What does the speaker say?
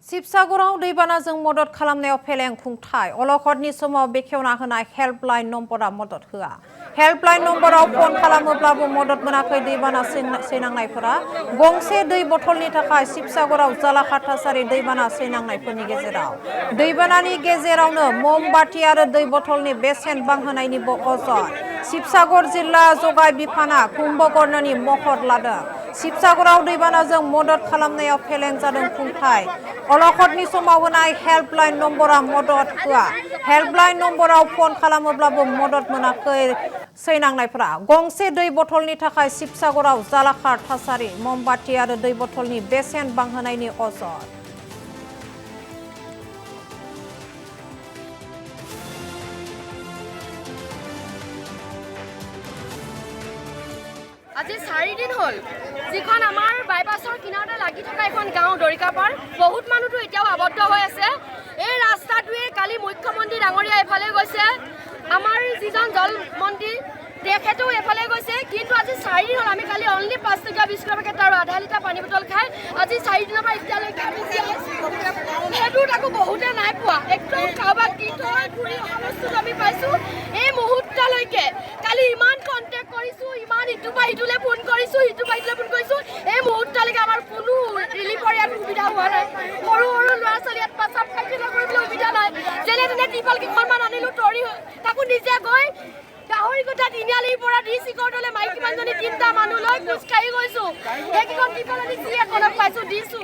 शिबसागराव दैबानाजों मदद खालामनायाव फेलें खुंथाय अलखदनि समाव बेखेवना होनाय हेल्पलाइन नम्बरा मदद होआ हेल्पलाइन नम्बराव फन खालामोब्लाबो मदद मोनाखै दैबाना सैनांनायफोरा गंसे दै बथलनि थाखाय शिबसागराव जालाखार थासारि दैबाना सैनांनायफोरनि गेजेराव दैबानानि गेजेरावनो ममबाति आरो दै बथलनि बेसेन बांहोनायनिबो अजद शिबसागर जिल्ला जगाय बिफाना कुम्भकर्णनि महर लादों शिबसागराव दैबानाजों मदद खालामनायाव फेलें जादों खुंथाय अलखदनि समाव होनाय हेल्पलाइन नम्बरा मदद होआ हेल्पलाइन नम्बराव फन खालामोब्लाबो मदद मोनाखै सैनांनायफोरा गंसे दै बथलनि थाखाय शिबसागराव जालाखार थासारि ममबाति आरो दै बथलनि बेसेन बांहोनायनि अजद আজি 4 দিন হল যিখন আমাৰ বাইপাছৰ কিনাৰতে লাগি থকা এখন গাঁও দৰিকাপাৰ বহুত মানুহটো এতিয়াও আবদ্ধ হৈ আছে এই ৰাস্তাটোৱে কালি মুখ্যমন্ত্ৰী ডাঙৰীয়া এফালে গৈছে আমাৰ যিজন জল মন্ত্ৰী তেখেতেও এফালে গৈছে কিন্তু আজি 4 দিন হল আমি কালি অনলি 5 টকা 20 টকা পেকেট আৰু আধা লিটাৰ পানী বটল খাই আজি 4 দিনৰ পৰা এতিয়ালৈকে আমি সেইটো তাকো বহুতে নাই পোৱা একদম কাবাক দি থৈ ঘূৰি অৱস্থাটো আমি পাইছো এই মুহূৰ্তলৈকে কালি ইমান কন্টেক্ট কৰিছো ইমান ইটো পা ইটোলে ফোন কৰিছো ইটো পা ইটোলে ফোন কৰিছো এই মুহূৰ্তলৈকে আমাৰ কোনো ৰিলিফৰ ইয়াত সুবিধা হোৱা নাই সৰু সৰু ল'ৰা ছোৱালী ইয়াত পাচাব খাইছিল কৰিবলৈ সুবিধা নাই যেনে তেনে টিপল কেইখনমান আনিলো তৰি তাকো নিজে গৈ গাহৰি গোটা তিনিআলিৰ পৰা ডিচি কোৰ্টলৈ মাইকী মানুহজনী 3টা মানুহ লৈ খোজকাঢ়ি গৈছো সেইকেইখন টিপল আনি কি এখনত পাইছো দিছো